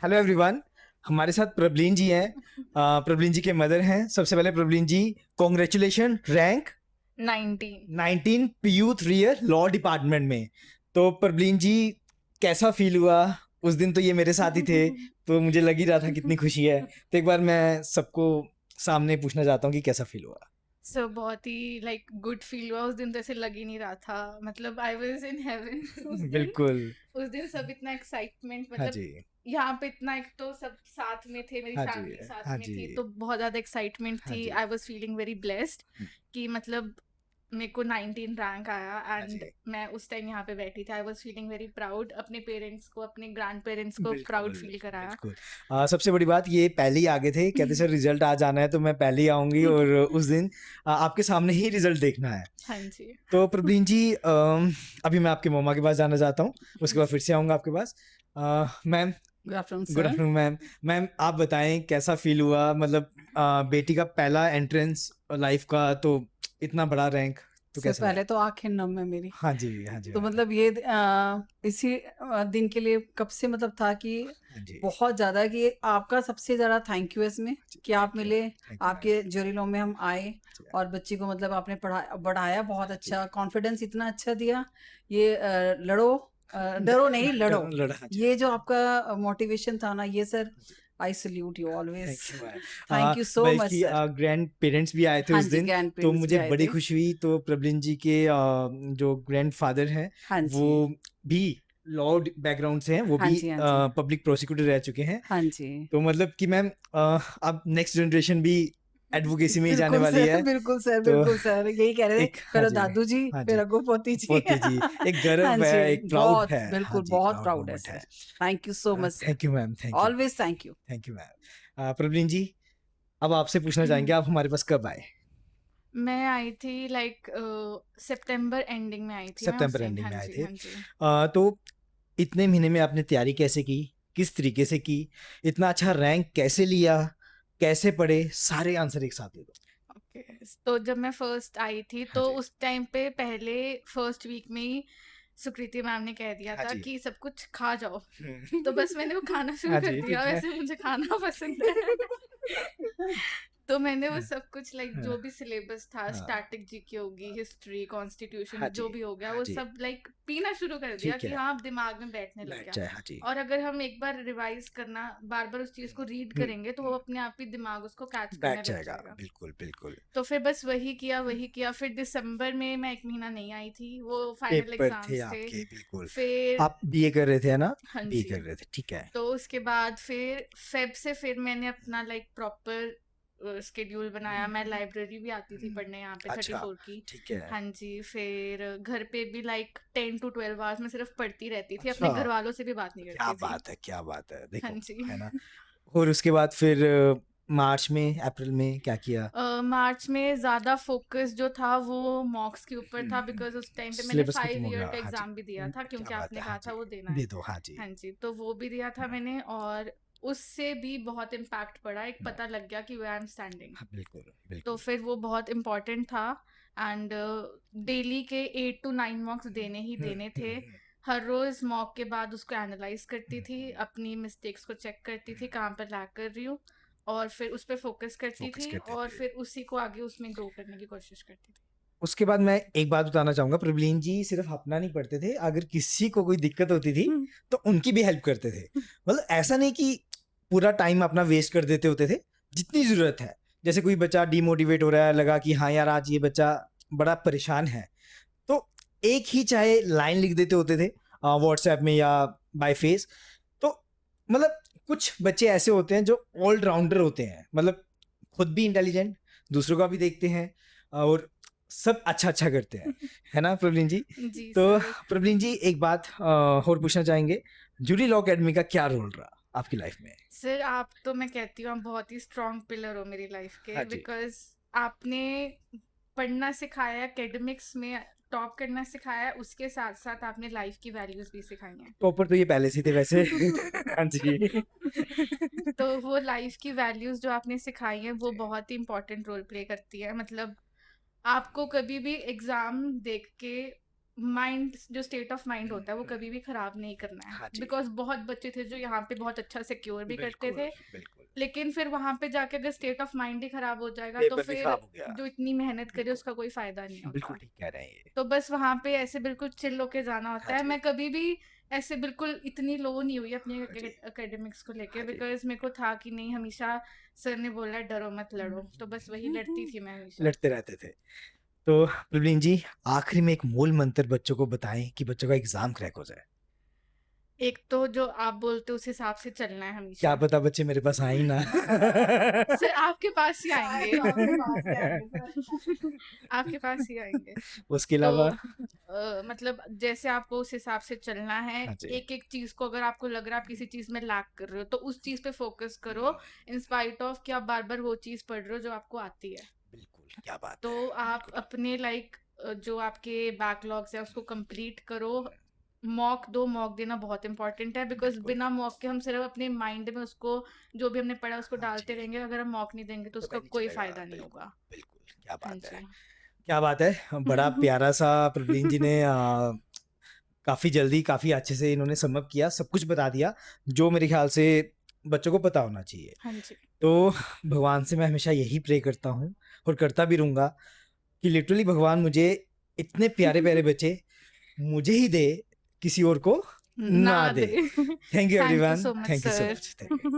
Hello everyone. हमारे साथ प्रबलीन जी हैं। प्रबलीन जी के मदर हैं। सबसे पहले Prableen ji, congratulation, rank 19। 19 PU 3 year law department में। तो प्रबलीन जी, कैसा फील हुआ? उस दिन तो ये मेरे साथ ही थे, तो मुझे लग ही रहा था कितनी खुशी है। तो एक बार मैं सबको सामने पूछना चाहता हूँ कि कैसा फील हुआ? सो बहुत ही लाइक गुड फील हुआ। उस दिन तो ऐसे लग ही नहीं रहा था, मतलब आई वाज इन हेवन उस दिन। बिल्कुल। उस दिन सब इतना एक्साइटमेंट, हाँ मतलब जी। यहाँ पे इतना, एक तो सब साथ में थे, मेरी हाँ जी। फैमिली साथ हाँ में जी। थी, तो बहुत ज़्यादा एक्साइटमेंट हाँ थी। जी। I was feeling very blessed कि मतलब मेरे को 19 रैंक आया हाँ एंड जी। मैं उस टाइम यहाँ पे बैठी थी। आई वाज फीलिंग वेरी प्राउड, अपने पेरेंट्स को, अपने ग्रैंड पेरेंट्स को प्राउड बिल्कुल, फील कराया। बिल्कुल। सबसे बड़ी बात, ये पहले ही आ गए थे, कहते सर रिज़ल्ट आज आना है तो मैं पहले ही आऊँगी और उस दिन आपके सामने ही रिज़ल्ट देखना है। हाँ जी। तो प्रवीण जी, अभी मैं आपके मम्मा के पास जाना चाहता हूँ, उसके बाद फिर से आऊँगा आपके पास। Ma'am, good afternoon good sir. Afternoon ma'am. Ma'am, आप बताएँ कैसा फ़ील हुआ? मतलब बेटी का पहला एंट्रेंस लाइफ़ का, तो इतना बड़ा रैंक, तो सर कैसा पहले लगा? तो आंखें नम है मेरी। हाँ जी, हाँ जी तो मैम। मतलब ये इसी दिन के लिए कब से मतलब था कि हाँ जी। बहुत ज़्यादा कि आपका सबसे ज़्यादा थैंक यू है इसमें जी, कि आप थैंक यू। मिले, थैंक यू मैम। आपके ज्वेलरी लॉ में हम आए जी, और बच्ची को मतलब आपने बढ़ाया बहुत हाँ जी। अच्छा, कॉन्फिडेंस इतना अच्छा दिया। ये लड़ो, डरो नहीं लड़ो। लड़ा, हाँ जी। ये जो आपका मोटिवेशन था ना, ये सर हाँ जी। I salute you always. Thank you ma'am. Thank you so much बल्कि सर। ग्रैंड पेरेंट्स भी आए थे हाँ उस जी, दिन, ग्रैंड तो पेरेंट्स भी मुझे आए बड़ी थे। खुशी हुई। तो प्रबलिन जी के जो ग्रैंडफादर हैं, हाँ वो जी। भी लॉ बैकग्राउंड से हैं, वो हाँ भी जी, हाँ जी। पब्लिक प्रोसिक्यूटर रह चुके हैं। हाँ जी। तो मतलब कि मैम, अब नेक्स्ट जनरेशन भी एडवोकेसी में ही जाने बिल्कुल वाली सर, है। बिल्कुल सर, तो बिल्कुल सर। यही कह रहे थे, एक, हाँ पहले जी, दादू जी, हाँ फिर जी, अग्गू पोती जी। पोती जी, एक हाँ गर्व है, जी, एक प्राउड बहुत, है। हाँ बिल्कुल जी, बहुत प्राउड प्राउड है मोमेंट सर। है। Thank you so much sir. Thank you ma'am, thank you. Always thank you. Thank you ma'am. Prableen ji, अब आपसे पूछना चाहेंगे, आप हमारे पास कब आए? मैं आई थी लाइक सितंबर एंडिंग में आई थी मैं उस सितंबर टाइम। एंडिंग हाँ में आए जी, थे। हाँ जी। तो इतने महीने में आपने तैयारी कैसे की? किस तरीके से की? इतना अच्छा रैंक कैसे लिया? कैसे पढ़े? सारे आंसर एक साथ दे दो। ओके, तो जब मैं फर्स्ट आई थी हाँ तो जी। उस टाइम पे पहले फर्स्ट वीक में ही सुकृति मैम ने कह दिया हाँ था जी। कि सब कुछ खा जाओ। तो हुँ। बस मैंने वो खाना शुरू हाँ कर जी, दिया, ठीक है। वैसे मुझे खाना पसंद है। तो मैंने वो हाँ, सब कुछ लाइक हाँ, जो भी सिलेबस था, हाँ। स्टैटिक जीके होगी, हिस्ट्री, कॉन्स्टिट्यूशन, हाँ जी, जो भी हो गया, हाँ वो जी। सब लाइक पीना शुरू कर दिया ठीक कि है, हाँ अब दिमाग में बैठने लग बैठ गया। जाए। हाँ जी। और अगर हम एक बार रिवाइज करना, बार बार उस चीज़ को रीड हुँ, करेंगे तो वो हुँ। अपने आप ही दिमाग उसको कैच करने बैठ लग जाएगा। जाएगा। बिल्कुल, बिल्कुल। तो फिर बस वही किया, वही किया। फिर दिसंबर में मैं 1 महीना नहीं आई थी, वो फाइनल पेपर थे एग्ज़ाम्स थे। आपके, बिल्कुल। फिर आप बीए कर रहे थे, है ना? हाँ बीए जी, कर रहे थे, ठीक है। तो उसके बाद फिर फ़ेब से फिर मैंने अपना लाइक प्रॉपर शेड्यूल बनाया। मैं लाइब्रेरी भी आती थी पढ़ने यहाँ पे अच्छा, 34 की। ठीक है। हाँ जी, फिर घर पे भी लाइक 10 टू 12 आवर्स मैं सिर्फ़ पढ़ती रहती थी, अपने अच्छा, घरवालों से भी बात नहीं क्या करती थी। बात है, क्या बात है! हाँ देखो, जी। है ना? और उसके बाद फिर मार्च में, अप्रैल में क्या किया? मार्च में ज़्यादा फ़ोकस जो था वो मॉक्स के ऊपर था, हुँ, बिकॉज़ उस टाइम पे मैंने सिलेबस खत्म 5 हो ईयर गया। का हाँ जी। एग्ज़ाम भी दिया था, क्या क्योंकि बात है! आपने हाँ कहा था जी, वो देना है। दे दो। हाँ जी। हाँ जी, तो वो भी दिया था मैंने, और उससे भी बहुत इम्पैक्ट पड़ा, एक हाँ, पता लग गया कि वेयर आई एम स्टैंडिंग। हाँ, बिल्कुल, तो बिल्कुल। फिर वो बहुत इम्पोर्टेंट था। एंड डेली के 8 टू 9 मॉक्स देने ही हुँ, देने हुँ, थे। हुँ, हर रोज़ मॉक के बाद उसको एनालाइज़ करती हुँ, थी, हुँ, अपनी मिस्टेक्स को चेक करती थी, हुँ। कहाँ पर लैग कर रही हूँ, और फिर उस पे फ़ोकस करती फ़ोकस थी करते और थे। फिर उसी को आगे उसमें ग्रो करने की कोशिश करती थी। उसके बाद मैं एक बात बताना चाहूँगा, प्रवीण जी सिर्फ़ अपना नहीं पढ़ते थे, अगर किसी को कोई दिक्कत होती थी, हुँ, तो उनकी भी हेल्प करते थे। मतलब ऐसा नहीं कि पूरा टाइम अपना वेस्ट कर देते होते थे, जितनी ज़रूरत है। जैसे कोई बच्चा डिमोटिवेट हो रहा है, लगा कि हाँ यार, आज ये बच्चा बड़ा परेशान है, तो एक ही चाहे लाइन लिख देते होते थे व्हाट्सएप में या बाय फेस। तो मतलब कुछ बच्चे ऐसे होते हैं जो ऑल राउंडर होते हैं, मतलब खुद भी इंटेलिजेंट, दूसरों का भी देखते हैं और सब अच्छा-अच्छा करते हैं। है ना प्रवीण जी? जी तो सर। प्रवीण जी, एक बात और पूछना चाहेंगे, जूली लॉ अकेडमी का क्या रोल रहा आपकी लाइफ में? सर आप तो, मैं कहती हूँ आप बहुत ही स्ट्रॉन्ग पिलर हो मेरी लाइफ हाँ के, जी। बिकॉज़ आपने पढ़ना सिखाया, एकेडमिक्स में टॉप करना सिखाया, उसके साथ-साथ आपने लाइफ की वैल्यूज़ भी सिखाई हैं। टॉपर तो ये पहले से ही थे वैसे। हाँ जी। तो वो लाइफ की वैल्यूज़ जो आपने सिखाई हैं वो बहुत ही इम्पोर्टेंट रोल प्ले करती है। मतलब आपको कभी भी एग्ज़ाम देख के माइंड जो स्टेट ऑफ माइंड होता है वो कभी भी खराब नहीं करना हाँ है, जी। बिकॉज बहुत बच्चे थे जो यहाँ पे बहुत अच्छा सिक्योर भी करते थे, बिल्कुल लेकिन फिर वहां पे जाके अगर स्टेट ऑफ माइंड ही खराब हो जाएगा तो पेपर भी फिर खराब हो गया। जो इतनी मेहनत करे उसका कोई फायदा नहीं बिल्कुल होता। ठीक कह रहे हैं ये। तो बस वहां पे ऐसे बिल्कुल चिल होके जाना होता हाँ है। जी। मैं कभी भी ऐसे बिल्कुल इतनी लो नहीं हुई अपने हाँ जी। एकेडमिक्स को लेके, हाँ जी। बिकॉज मेरे को था कि नहीं, हमेशा सर ने बोला है डरो मत लड़ो, तो बस वही लड़ती थी मैं हमेशा। लड़ते रहते थे। तो प्रवीण जी, आखिरी में एक मूल मंत्र बच्चों को बताएं कि बच्चों का एग्जाम क्रैक हो जाए। एक तो जो आप बोलते हो उस हिसाब से चलना है क्या हमेशा। पता बच्चे मेरे पास आए ही ना। सर आपके पास ही आएंगे। आपके पास ही आएंगे। आपके पास ही आएंगे। उसके तो अलावा मतलब जैसे आपको उस हिसाब से चलना है। हाँ जी। एक एक चीज को अगर आपको लग रहा है आप किसी चीज में लैक कर रहे हो तो उस चीज पे फोकस करो, इन स्पाइट ऑफ कि आप बार बार वो चीज पढ़ रहे हो जो आपको आती है। बिल्कुल, क्या बात तो है। आप अपने जो आपके बैकलॉग्स है उसको कंप्लीट करो। मॉक देना बहुत इंपॉर्टेंट है, बिकॉज बिल्कुल। बिना मॉक के हम सिर्फ अपने माइंड में उसको जो भी हमने पढ़ा उसको हाँ डालते जी। रहेंगे, अगर हम मॉक नहीं देंगे तो पता उसका ही नहीं कोई चलेगा। फायदा नहीं बिल्कुल, होगा। बिल्कुल, क्या हाँ बात है। जी। क्या बात है। बड़ा प्यारा सा प्रवीण जी ने काफ़ी जल्दी काफ़ी अच्छे से इन्होंने समअप किया, सब कुछ बता दिया जो मेरे ख्याल से बच्चों को पता होना चाहिए। हाँ जी। तो भगवान से मैं हमेशा यही प्रे करता हूँ और करता भी रहूँगा कि लिटरली भगवान मुझे इतने प्यारे प्यारे बच्चे मुझे ही दे, किसी और को ना ना दे। दे। Thank you thank you everyone, so much thank you so sir. Much, thank you.